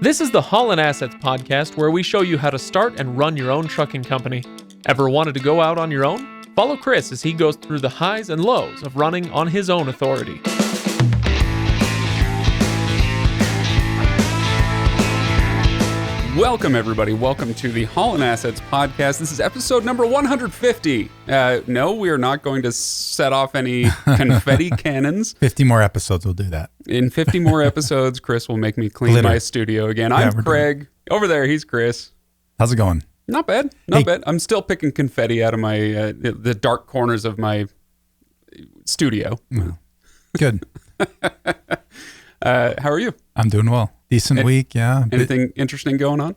This is the Haulin Assets podcast, where we show you how to start and run your own trucking company. Ever wanted to go out on your own? Follow Chris as he goes through the highs and lows of running on his own authority. Welcome, everybody. Welcome to the Haulin Assets podcast. This is episode number 150. No, we are not going to set off any confetti cannons. 50 more episodes will do that. In 50 more episodes, Chris will make me clean my studio again. I'm Craig. Over there, he's Chris. How's it going? Not bad. Not bad. I'm still picking confetti out of my the dark corners of my studio. Good. How are you? I'm doing well. Decent week, yeah. Anything interesting going on?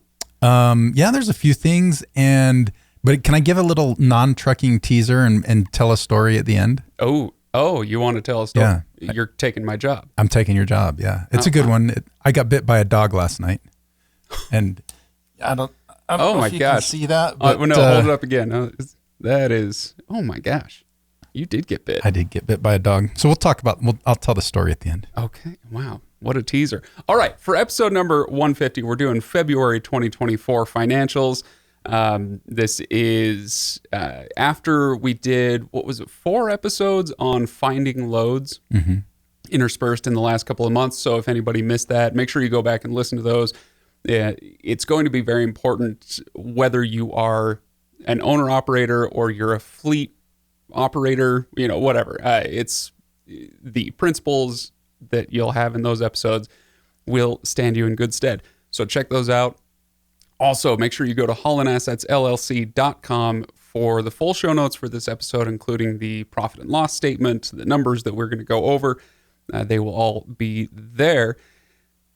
Yeah, there's a few things, but can I give a little non-trucking teaser and tell a story at the end? Oh, you want to tell a story? Yeah. You're taking my job. I'm taking your job, yeah. It's a good one. I got bit by a dog last night, and I don't know if you can see that. But, no, hold it up again. That is, oh my gosh. You did get bit. I did get bit by a dog. So I'll tell the story at the end. Okay, wow. What a teaser. All right, for episode number 150, we're doing February 2024 financials. This is after we did, 4 episodes on finding loads interspersed in the last couple of months. So if anybody missed that, make sure you go back and listen to those. It's going to be very important whether you are an owner-operator or you're a fleet operator, whatever. It's the principles that you'll have in those episodes will stand you in good stead. So check those out. Also, make sure you go to haulinassetsllc.com for the full show notes for this episode, including the profit and loss statement, the numbers that we're going to go over. They will all be there.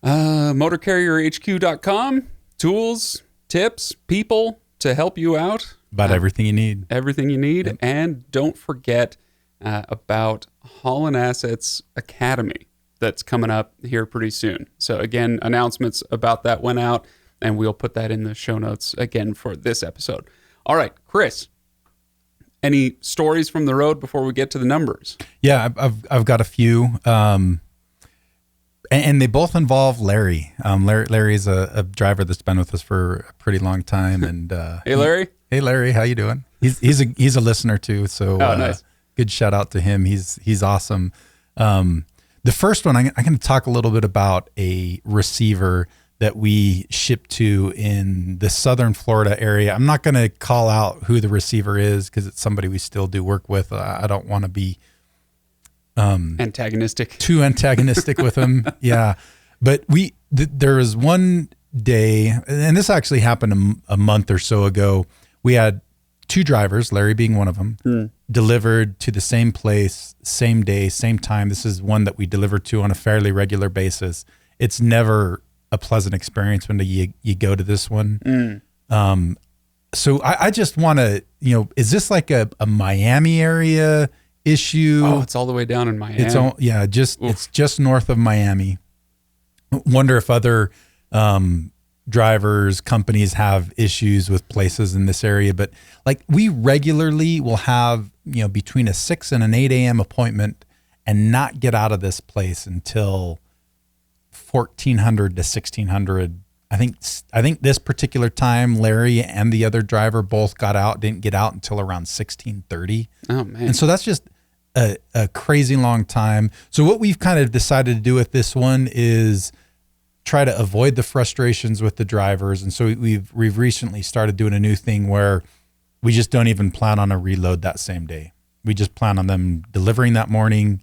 Motorcarrierhq.com, tools, tips, people to help you out. About everything you need. Everything you need. Yep. And don't forget about Haulin Assets Academy that's coming up here pretty soon. So again, announcements about that went out, and we'll put that in the show notes again for this episode. All right, Chris, any stories from the road before we get to the numbers? Yeah, I've got a few, and they both involve Larry. Larry's a driver that's been with us for a pretty long time, and hey, Larry. Hey, Larry, how you doing? He's a listener too, so nice. Good shout out to him. He's awesome. The first one, I'm going to talk a little bit about a receiver that we ship to in the southern Florida area. I'm not going to call out who the receiver is because it's somebody we still do work with. I don't want to be too antagonistic with them. Yeah, but there was one day, and this actually happened a month or so ago. We had 2 drivers, Larry being one of them, delivered to the same place, same day, same time. This is one that we deliver to on a fairly regular basis. It's never a pleasant experience when you go to this one. So I just want to, is this like a Miami area issue? Oh, it's all the way down in Miami. It's just north of Miami. Wonder if other drivers, companies have issues with places in this area, but like we regularly will have, between a 6 and an 8 a.m. appointment and not get out of this place until 1400 to 1600. I think this particular time, Larry and the other driver both didn't get out until around 1630. Oh man. And so that's just a crazy long time. So what we've kind of decided to do with this one is try to avoid the frustrations with the drivers. And so we've recently started doing a new thing where we just don't even plan on a reload that same day. We just plan on them delivering that morning.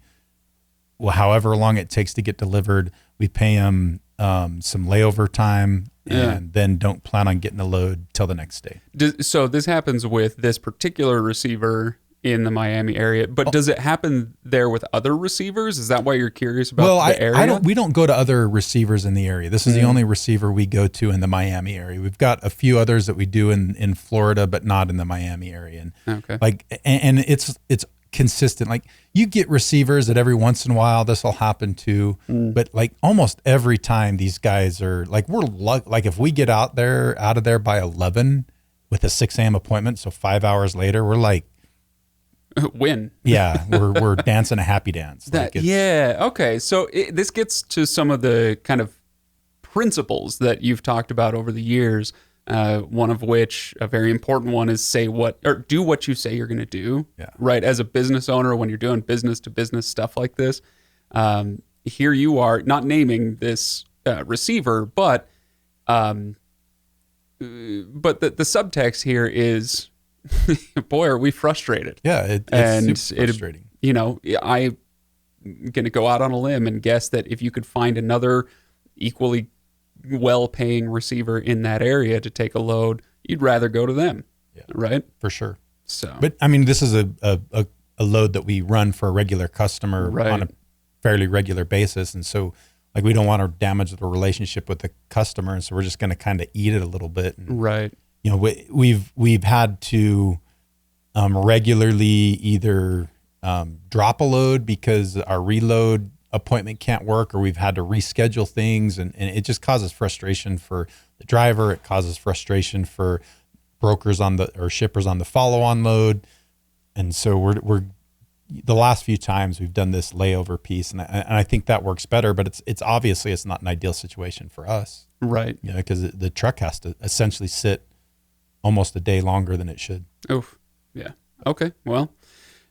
Well, however long it takes to get delivered, we pay them some layover time and then don't plan on getting a load till the next day. So this happens with this particular receiver in the Miami area, but does it happen there with other receivers? Is that why you're curious about the area? We don't go to other receivers in the area. This is the only receiver we go to in the Miami area. We've got a few others that we do in Florida, but not in the Miami area. And and it's consistent. Like you get receivers that every once in a while this will happen to, but like almost every time these guys are like, like if we get out of there by 11 with a 6 a.m. appointment, so 5 hours later, we're like, win. Yeah, we're dancing a happy dance. Okay. So this gets to some of the kind of principles that you've talked about over the years. One of which, a very important one, is do what you say you're going to do. Yeah. Right. As a business owner, when you're doing business to business stuff like this, here you are not naming this receiver, but the subtext here is, boy, are we frustrated. Yeah, it's super frustrating. I'm going to go out on a limb and guess that if you could find another equally well-paying receiver in that area to take a load, you'd rather go to them. Yeah, right? For sure. So, but I mean, this is a load that we run for a regular customer on a fairly regular basis. And so like, we don't want to damage the relationship with the customer. And so we're just going to kind of eat it a little bit. And, right. We've had to regularly either drop a load because our reload appointment can't work, or we've had to reschedule things, and it just causes frustration for the driver. It causes frustration for brokers or shippers on the follow-on load. And so we're the last few times we've done this layover piece, and I think that works better, but it's obviously it's not an ideal situation for us. Right. Because the truck has to essentially sit almost a day longer than it should. Oof. Yeah. Okay. Well,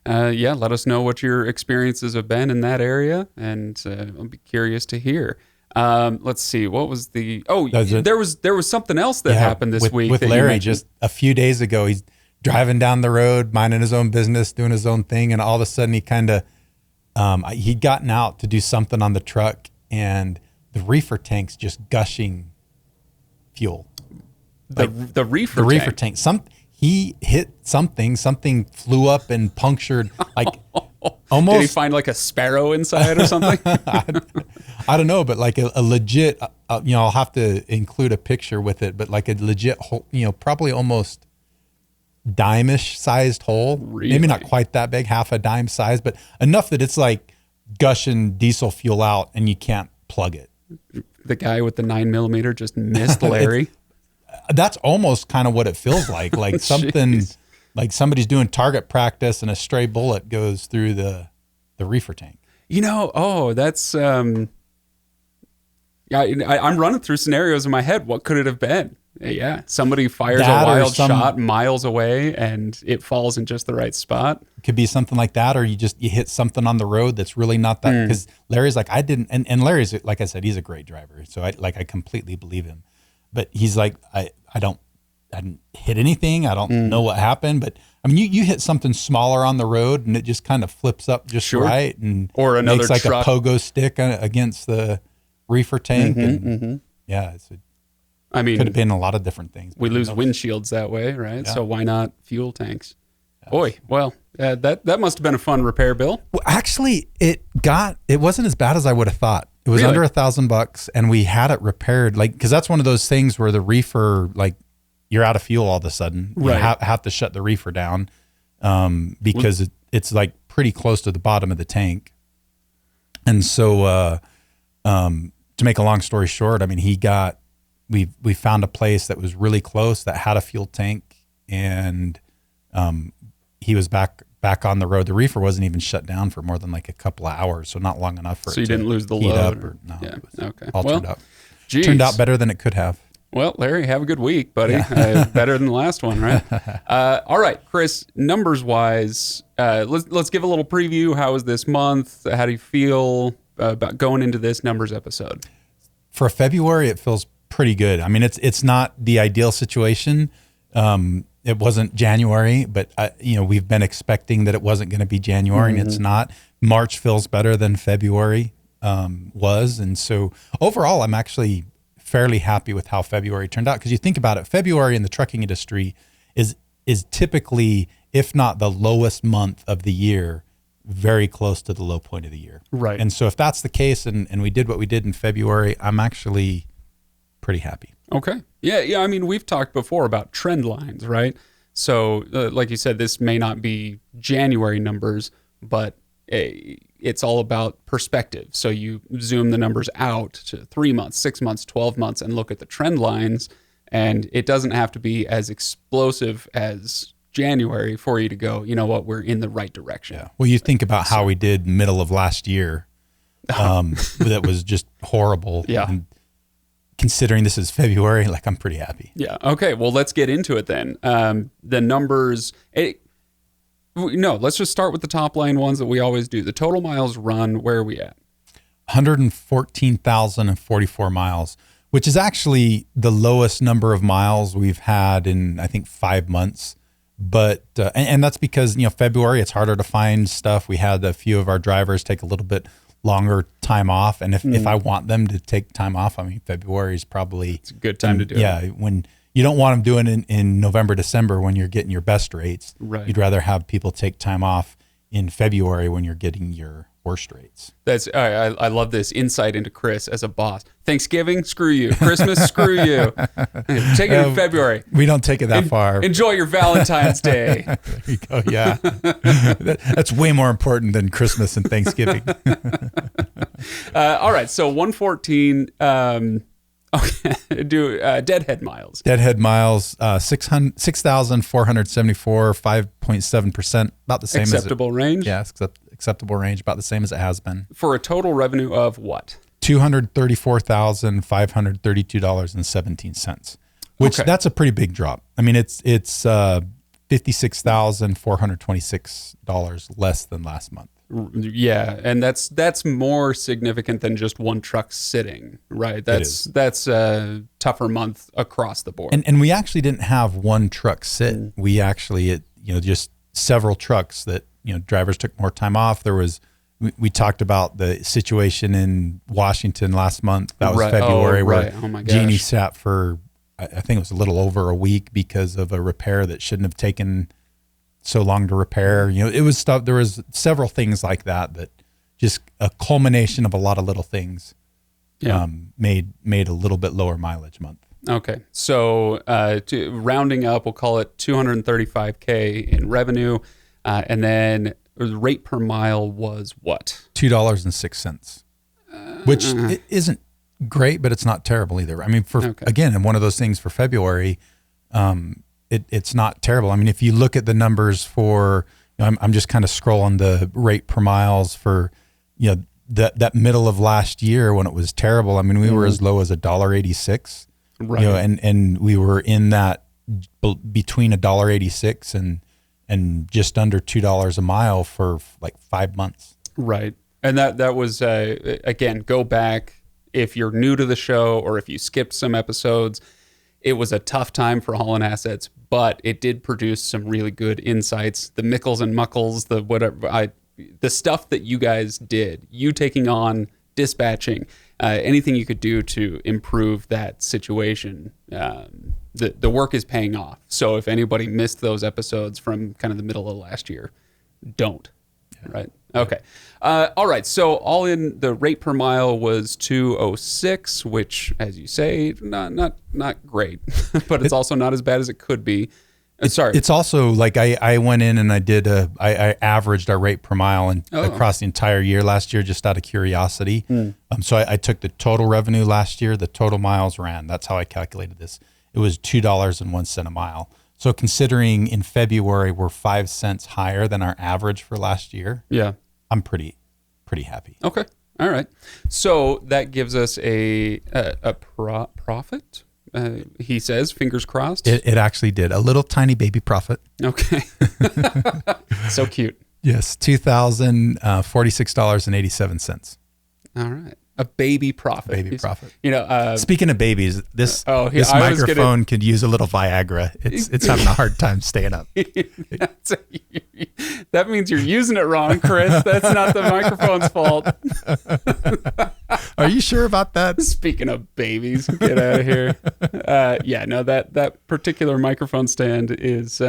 let us know what your experiences have been in that area, and I'll be curious to hear. Let's see. What was there was something else that happened this week with Larry just a few days ago. He's driving down the road, minding his own business, doing his own thing, and all of a sudden he kind of he'd gotten out to do something on the truck, and the reefer tank's just gushing fuel. The reefer tank. He hit something flew up and punctured, like almost. Did he find like a sparrow inside or something? I don't know, but like a legit, I'll have to include a picture with it, but like a legit hole, probably almost dime-ish sized hole. Really? Maybe not quite that big, half a dime size, but enough that it's like gushing diesel fuel out and you can't plug it. The guy with the 9mm just missed Larry. That's almost kind of what it feels like. Like something, like somebody's doing target practice and a stray bullet goes through the reefer tank. That's I'm running through scenarios in my head. What could it have been? Yeah, somebody fires a wild shot miles away and it falls in just the right spot. It could be something like that, or you hit something on the road that's really not that. Because Larry's like, and Larry's, like I said, he's a great driver, so I completely believe him. But he's like, I didn't hit anything. I don't know what happened. But I mean, you hit something smaller on the road and it just kind of flips up just right, and or another makes like truck. a pogo stick against the reefer tank. Yeah, I mean, could have been a lot of different things. We lose windshields that way, right? Yeah. So why not fuel tanks? Boy, well, that must have been a fun repair bill. Well, actually, it wasn't as bad as I would have thought. It was Really? under $1,000, and we had it repaired. Like, because that's one of those things where the reefer, like, you're out of fuel all of a sudden. You have to shut the reefer down because it's like pretty close to the bottom of the tank. And so, to make a long story short, I mean, we found a place that was really close that had a fuel tank, and he was back on the road. The reefer wasn't even shut down for more than like a couple of hours, so not long enough for So it you to didn't lose the heat load? up no, yeah. it was Okay. all Well, turned out better than it could have. Well, Larry, have a good week, buddy. Better than the last one, right? All right, Chris, numbers-wise, let's give a little preview. How was this month? How do you feel about going into this numbers episode? For February, it feels pretty good. I mean, it's not the ideal situation. It wasn't January, but we've been expecting that it wasn't going to be January, and it's not. March feels better than February was, and so overall, I'm actually fairly happy with how February turned out. Because you think about it, February in the trucking industry is typically, if not the lowest month of the year, very close to the low point of the year. Right. And so if that's the case, and we did what we did in February, I'm actually pretty happy. Okay. Yeah. I mean, we've talked before about trend lines, right? So, like you said, this may not be January numbers, but it's all about perspective. So you zoom the numbers out to 3 months, 6 months, 12 months, and look at the trend lines. And it doesn't have to be as explosive as January for you to go, you know what, we're in the right direction. Yeah. Well, you think about how we did middle of last year. That was just horrible. Yeah. And considering this is February, like I'm pretty happy. Yeah. Okay. Well, let's get into it then. The numbers. No, let's just start with the top line ones that we always do. The total miles run. Where are we at? 114,044 miles, which is actually the lowest number of miles we've had in, I think, 5 months. But and that's because, February, it's harder to find stuff. We had a few of our drivers take a little bit longer time off. And if I want them to take time off, I mean, February is probably... It's a good time to do it. Yeah, when you don't want them doing it in November, December when you're getting your best rates. Right. You'd rather have people take time off in February when you're getting your worst rates. That's I love this insight into Chris as a boss. Thanksgiving, screw you. Christmas, screw you. Take it in February. We don't take it that far. Enjoy your Valentine's Day. There you go. Yeah, that's way more important than Christmas and Thanksgiving. All right, so 114. Okay, do deadhead miles. Deadhead miles, 6,474, 5.7%, about the same Acceptable range? Yeah, acceptable range, about the same as it has been. For a total revenue of what? $234,532.17, which that's a pretty big drop. I mean, it's $56,426 less than last month. Yeah, and that's more significant than just one truck sitting, right? That's a tougher month across the board. And we actually didn't have one truck sit. We actually, just several trucks that, drivers took more time off. There was, we talked about the situation in Washington last month. That was February, where Jeannie sat for, I think it was a little over a week because of a repair that shouldn't have taken so long to repair. It was stuff. There was several things like that just a culmination of a lot of little things made a little bit lower mileage month. Okay. So rounding up, we'll call it $235K in revenue. And then the rate per mile was what? $2.06, which it isn't great, but it's not terrible either. I mean, again, one of those things for February, it's not terrible. I mean, if you look at the numbers for, I'm just kind of scrolling the rate per miles for, that middle of last year when it was terrible. I mean, we were as low as $1.86, right? And we were in that between $1.86 and just under $2 a mile for like 5 months. Right. And that was, again, go back if you're new to the show or if you skipped some episodes. It was a tough time for Haulin Assets, but it did produce some really good insights. The mickles and muckles, the stuff that you guys did, you taking on dispatching, anything you could do to improve that situation. The work is paying off. So if anybody missed those episodes from kind of the middle of last year, don't. Yeah. Right. Okay. All right. So all in, the rate per mile was 206, which, as you say, not great, but it's also not as bad as it could be. It's also like I went in and I averaged our rate per mile across the entire year last year, just out of curiosity. So I took the total revenue last year, the total miles ran. That's how I calculated this. It was $2.01 a mile. So considering in February we're 5 cents higher than our average for last year, I'm pretty happy. Okay, all right. So that gives us a profit. He says, fingers crossed. It actually did a little tiny baby profit. Okay, so cute. Yes, $2,046.87. All right. A baby profit. Baby profit. Speaking of babies, this this microphone could use a little Viagra. It's having a hard time staying up. That means you're using it wrong, Chris. That's not the microphone's fault. Are you sure about that? Speaking of babies, get out of here. That particular microphone stand is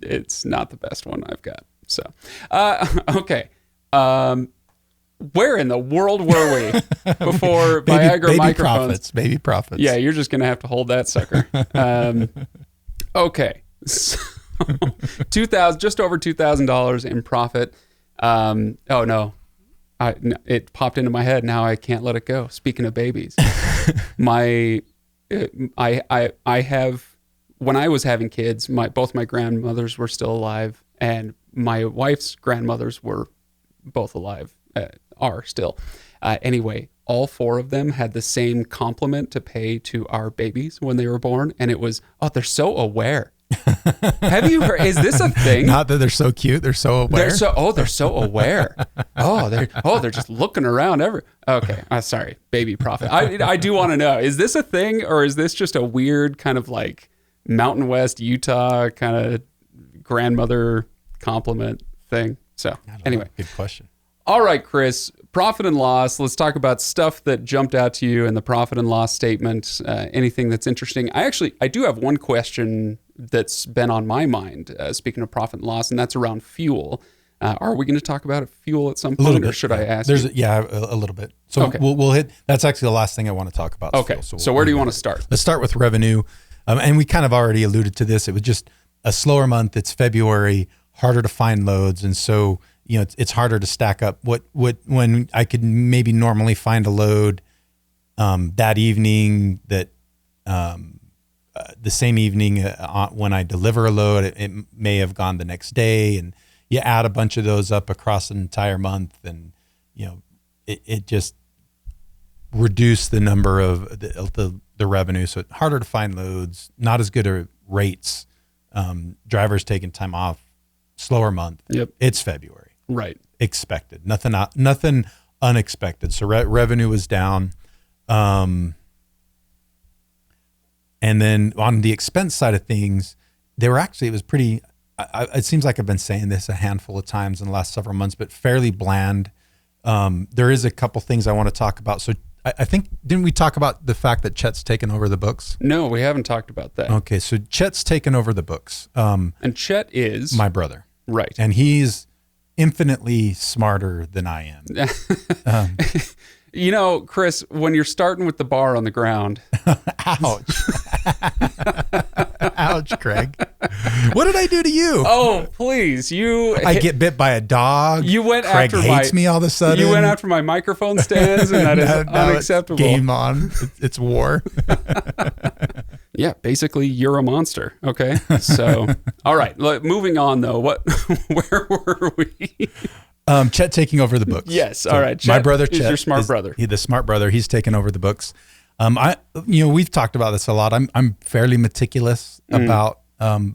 it's not the best one I've got. So, okay. Where in the world were we before Viagra microphones? Baby profits. Yeah, you're just going to have to hold that sucker. Okay. So, just over $2,000 in profit. Oh, no. It popped into my head. Now I can't let it go. Speaking of babies, I have, when I was having kids, both my grandmothers were still alive, and my wife's grandmothers were both alive. Are still. Anyway, all 4 of them had the same compliment to pay to our babies when they were born. And it was, oh, they're so aware. Have you heard? Is this a thing? Not that they're so cute. They're so aware. They're so aware. They're just looking around Okay. Sorry. Baby prophet. I do want to know, is this a thing, or is this just a weird kind of like Mountain West Utah kind of grandmother compliment thing? So anyway, good question. All right, Chris, profit and loss. Let's talk about stuff that jumped out to you in the profit and loss statement. Anything that's interesting. I do have one question that's been on my mind, speaking of profit and loss, and that's around fuel. Are we going to talk about fuel at some point, or should I ask you? A little bit. So okay. we'll hit, that's actually the last thing I want to talk about. Okay, fuel. So where do you want to start? Let's start with revenue. And we kind of already alluded to this. It was just a slower month. It's February, harder to find loads. And so, it's harder to stack up when I could maybe normally find a load that evening, that the same evening when I deliver a load, it may have gone the next day, and you add a bunch of those up across an entire month, and it just reduced the number of the revenue. So it's harder to find loads, not as good at rates, drivers taking time off, slower month. Yep. It's February. Right. Expected. Nothing unexpected. So revenue was down. And then on the expense side of things, it was pretty, it seems like I've been saying this a handful of times in the last several months, but fairly bland. There is a couple things I want to talk about. So I think, didn't we talk about the fact that Chet's taken over the books? No, we haven't talked about that. Okay. So Chet's taken over the books. And Chet is? My brother. Right. And he's infinitely smarter than I am. Chris, when you're starting with the bar on the ground. Ouch. Ouch, Craig. What did I do to you? Oh, please. I get bit by a dog. You went Craig after hates me all of a sudden. You went after my microphone stands, and that is unacceptable. It's game on. It's war. Yeah, basically you're a monster. Okay. So, all right. Moving on though. Where were we? Chet taking over the books. Yes. So all right. Chet, my brother Chet is your smart brother. The smart brother. He's taken over the books. We've talked about this a lot. I'm fairly meticulous about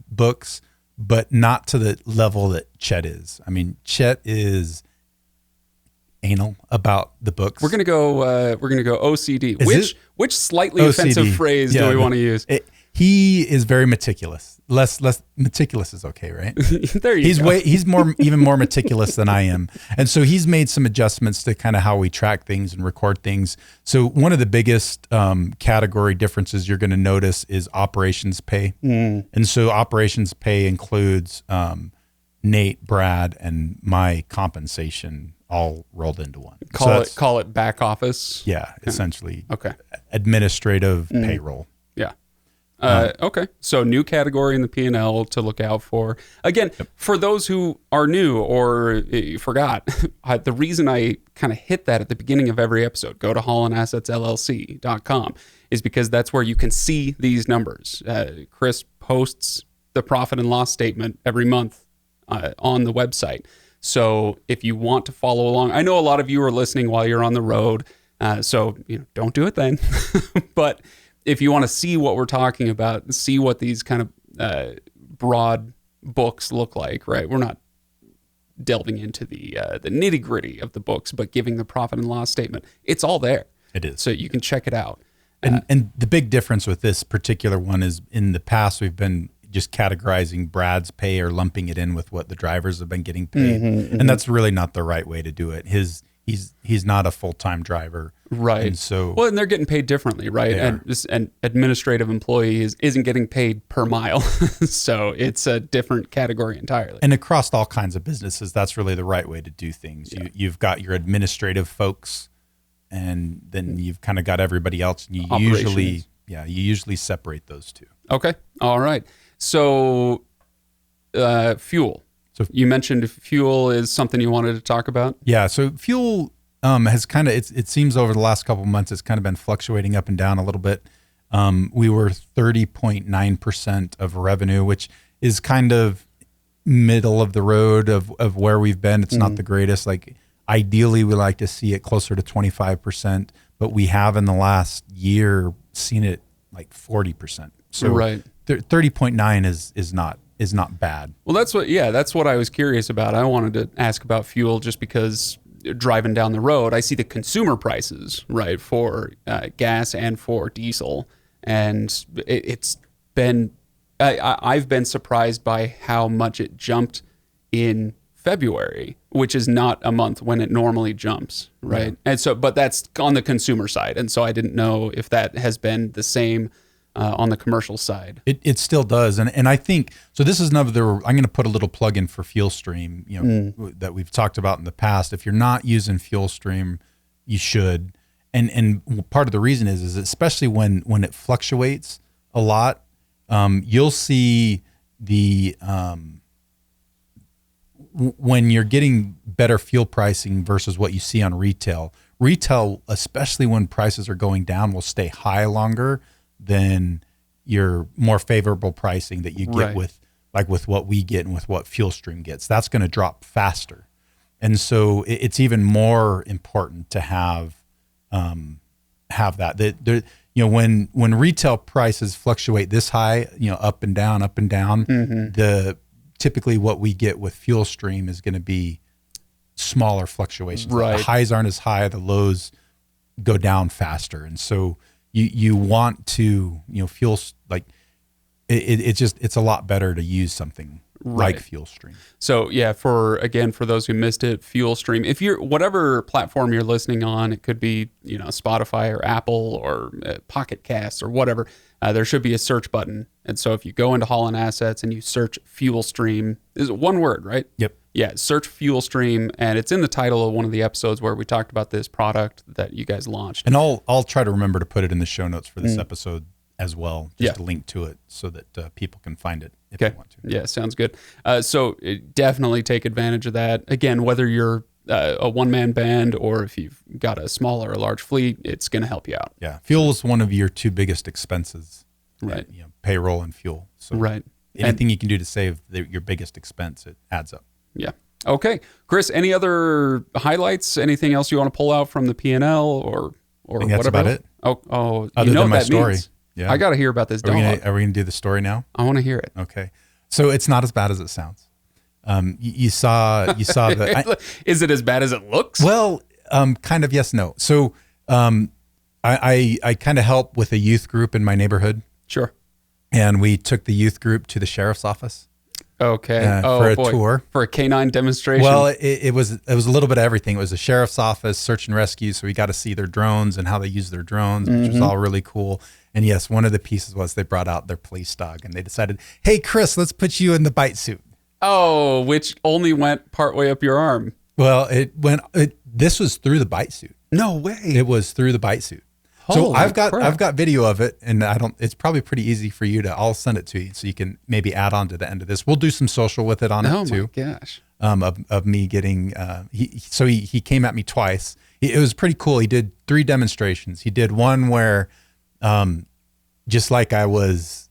books, but not to the level that Chet is. I mean, Chet is anal about the books. We're gonna go OCD. Which slightly OCD. Offensive phrase do we want to use? He is very meticulous. Less meticulous is okay, right? There you go. He's even more meticulous than I am. And so he's made some adjustments to kind of how we track things and record things. So one of the biggest category differences you're going to notice is operations pay. And so operations pay includes Nate, Brad, and my compensation all rolled into one. Call it back office. Yeah, essentially. Okay. Administrative payroll. Yeah. Okay. So new category in the P&L to look out for. Again, for those who are new or forgot, the reason I kind of hit that at the beginning of every episode, go to haulinassetsllc.com, is because that's where you can see these numbers. Chris posts the profit and loss statement every month on the website. So if you want to follow along, I know a lot of you are listening while you're on the road, so don't do it then. But if you want to see what we're talking about, see what these kind of broad books look like, right? We're not delving into the nitty gritty of the books, but giving the profit and loss statement. It's all there. It is. So you can check it out. And the big difference with this particular one is in the past, we've been just categorizing Brad's pay or lumping it in with what the drivers have been getting paid. And that's really not the right way to do it. He's not a full-time driver. Right. And so, and they're getting paid differently, right? And an administrative employee isn't getting paid per mile. So it's a different category entirely. And across all kinds of businesses, that's really the right way to do things. Yeah. You've got your administrative folks, and then you've kind of got everybody else. And you usually separate those two. Okay. All right. So fuel. So you mentioned fuel is something you wanted to talk about. Yeah. So fuel has kind of, it seems over the last couple of months, it's kind of been fluctuating up and down a little bit. We were 30.9% of revenue, which is kind of middle of the road of where we've been. It's not the greatest. Like Ideally, we like to see it closer to 25%, but we have in the last year seen it like 40%. So Right. 30.9 is not bad. Well, that's what I was curious about. I wanted to ask about fuel just because driving down the road, I see the consumer prices, right, for gas and for diesel. And it's been, I've been surprised by how much it jumped in February, which is not a month when it normally jumps, right? Yeah. And so, but that's on the consumer side. And so I didn't know if that has been the same on the commercial side. It still does. And I think, so this is another, I'm going to put a little plug in for FuelStream, that we've talked about in the past. If you're not using FuelStream, you should. And part of the reason is especially when it fluctuates a lot, you'll see when you're getting better fuel pricing versus what you see on retail, especially when prices are going down, will stay high longer than your more favorable pricing that you get with what we get and with what FuelStream gets. That's going to drop faster. And so it's even more important to have that. When retail prices fluctuate this high, up and down, mm-hmm. Typically what we get with FuelStream is going to be smaller fluctuations. Right. The highs aren't as high, the lows go down faster. And so you want to, fuel, like it's a lot better to use something like FuelStream. So yeah, for those who missed it, FuelStream, if you're, whatever platform you're listening on, it could be, Spotify or Apple or Pocket Casts or whatever, there should be a search button. And so if you go into Haulin Assets and you search FuelStream, is it one word, right? Yep. Yeah, search FuelStream, and it's in the title of one of the episodes where we talked about this product that you guys launched. And I'll try to remember to put it in the show notes for this episode as well, just a link to it so that people can find it if they want to. Yeah, sounds good. So definitely take advantage of that. Again, whether you're a one-man band or if you've got a small or a large fleet, it's going to help you out. Yeah, fuel is one of your two biggest expenses. Right. Payroll and fuel. So anything you can do to save your biggest expense, it adds up. Yeah. Okay. Chris, any other highlights? Anything else you want to pull out from the P&L or I think that's whatever? About it. Oh, other than my story. Means. Yeah. I got to hear about this dog. Are we going to do the story now? I want to hear it. Okay. So it's not as bad as it sounds. You saw the. Is it as bad as it looks? Well, kind of yes, no. So I kind of help with a youth group in my neighborhood. Sure. And we took the youth group to the sheriff's office. Okay. For a tour. For a canine demonstration. Well, it was a little bit of everything. It was a sheriff's office, search and rescue. So we got to see their drones and how they use their drones, which was all really cool. And yes, one of the pieces was they brought out their police dog and they decided, hey, Chris, let's put you in the bite suit. Oh, which only went partway up your arm. Well, this was through the bite suit. No way. It was through the bite suit. So I've got video of it, and it's probably pretty easy for you to. I'll send it to you so you can maybe add on to the end of this. We'll do some social with it on it too. Oh my gosh! Of me getting he came at me twice. It was pretty cool. He did 3 demonstrations. He did one where, just like I was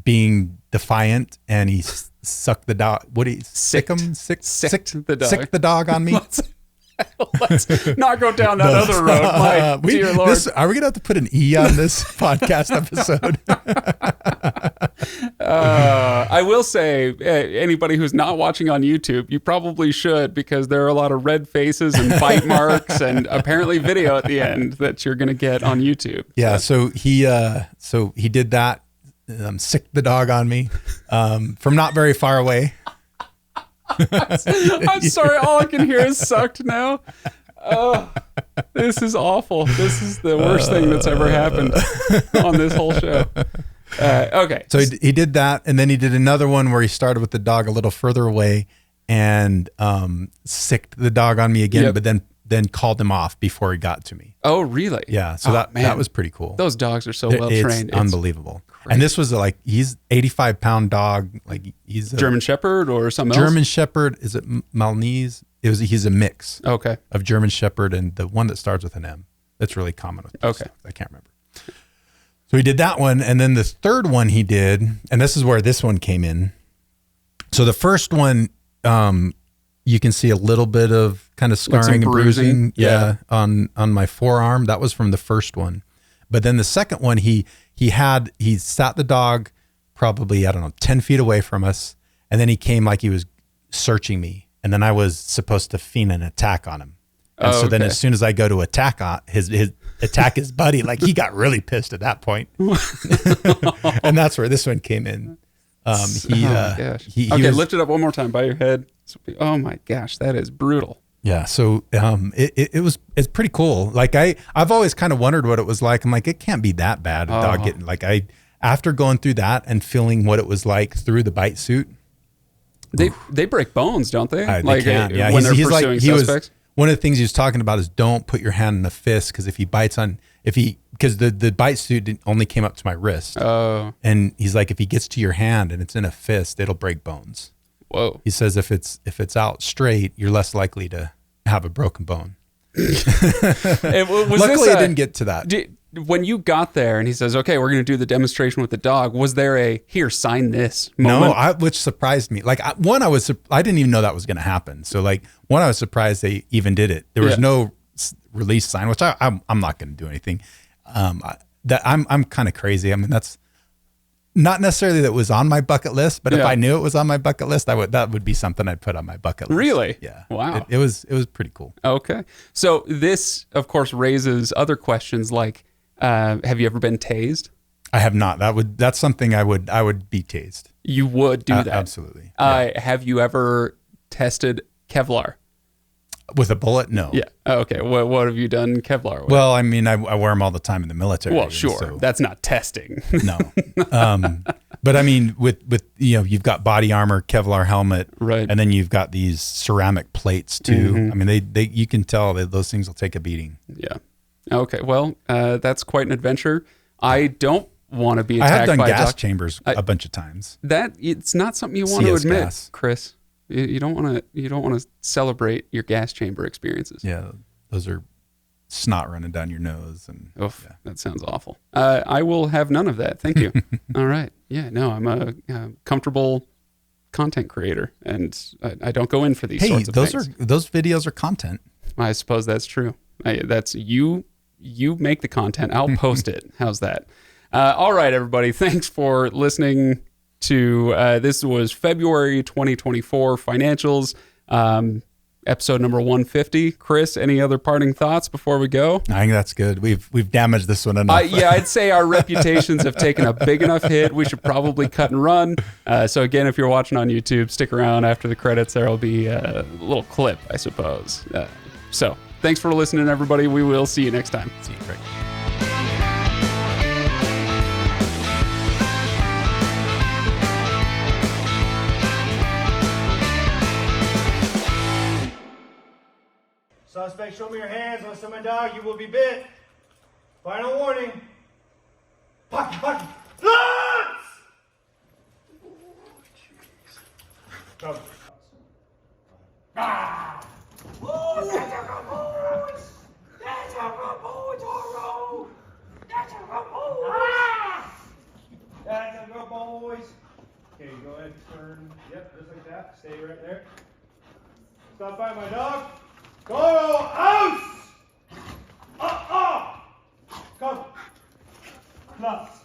being defiant, and he sucked the dog. What do you sick the dog? Sick the dog on me. Let's not go down that other road. My dear Lord. Are we going to have to put an E on this podcast episode? I will say, anybody who's not watching on YouTube, you probably should, because there are a lot of red faces and bite marks and apparently video at the end that you're going to get on YouTube. Yeah, so he did that, sicked the dog on me from not very far away. I'm sorry, all I can hear is sucked now. Oh, this is awful. This is the worst thing that's ever happened on this whole show. Okay. So he did that, and then he did another one where he started with the dog a little further away and sicked the dog on me again, but then called him off before he got to me. Oh, really? Yeah. So that was pretty cool. Those dogs are so well trained. It's unbelievable. Crazy. And this was he's 85-pound dog. Like he's a German Shepherd or something else? German Shepherd. Is it Maltese? He's a mix. Okay. Of German Shepherd and the one that starts with an M. That's really common with those. Okay. I can't remember. So he did that one. And then the third one he did, and this is where this one came in. So the first one, you can see a little bit of kind of scarring and bruising. Yeah, on my forearm. That was from the first one. But then the second one, he sat the dog probably, I don't know, 10 feet away from us. And then he came like he was searching me. And then I was supposed to feign an attack on him. And so then as soon as I go to attack on his buddy, like he got really pissed at that point. And that's where this one came in. Okay, lift it up one more time by your head. Oh my gosh, that is brutal. Yeah, so it's pretty cool. Like I've always kind of wondered what it was like. I'm like, it can't be that bad. A dog getting after going through that and feeling what it was like through the bite suit. They break bones, don't they? They can. Yeah, when they're pursuing suspects. One of the things he was talking about is don't put your hand in a fist because because the bite suit only came up to my wrist. Oh. And he's like, if he gets to your hand and it's in a fist, it'll break bones. Whoa. He says if it's out straight, you're less likely to have a broken bone. Luckily, I didn't get to that. When you got there and he says, okay, we're going to do the demonstration with the dog, was there a, here, sign this moment? No, which surprised me. Like I didn't even know that was going to happen. So I was surprised they even did it. There was no release sign, which I'm not going to do anything. I'm kind of crazy. I mean, that's not necessarily that was on my bucket list, but if I knew it was on my bucket list, that would be something I'd put on my bucket list. Really? Yeah. Wow. It was pretty cool. Okay. So this, of course, raises other questions like, have you ever been tased? I have not. That's something I would be tased. You would do that? Absolutely. Have you ever tested Kevlar? With a bullet? No. Yeah. Okay. What have you done Kevlar with? Well, I mean, I wear them all the time in the military. Well, sure. So. That's not testing. No. But I mean, with you've got body armor, Kevlar helmet, right, and then you've got these ceramic plates too. Mm-hmm. I mean, they you can tell that those things will take a beating. Yeah. Okay. Well, that's quite an adventure. I don't want to be attacked by I have done gas chambers a bunch of times. It's not something you want to admit, gas. Chris. You don't want to celebrate your gas chamber experiences. Yeah, those are snot running down your nose, and that sounds awful. I will have none of that. Thank you. All right. Yeah. No, I'm a comfortable content creator, and I don't go in for these sorts of things. Those videos are content. I suppose that's true. That's you. You make the content. I'll post it. How's that? All right, everybody. Thanks for listening to this was February 2024 financials, episode number 150. Chris, any other parting thoughts before we go? I think that's good. We've damaged this one enough. I'd say our reputations have taken a big enough hit. We should probably cut and run. So again, if you're watching on YouTube, stick around after the credits. There will be a little clip, I suppose. So thanks for listening, everybody. We will see you next time. See you, Craig. Suspect, show me your hands. Unless I'm a dog, you will be bit. Final warning. Pocket. Lance! Go. Ah! Oh, that's a good boy! That's a good boy, Toro! That's a good boy! Ah! That's a good boys. Okay, go ahead and turn. Yep, just like that. Stay right there. Stop by my dog. Toro, out! Come. Nuts.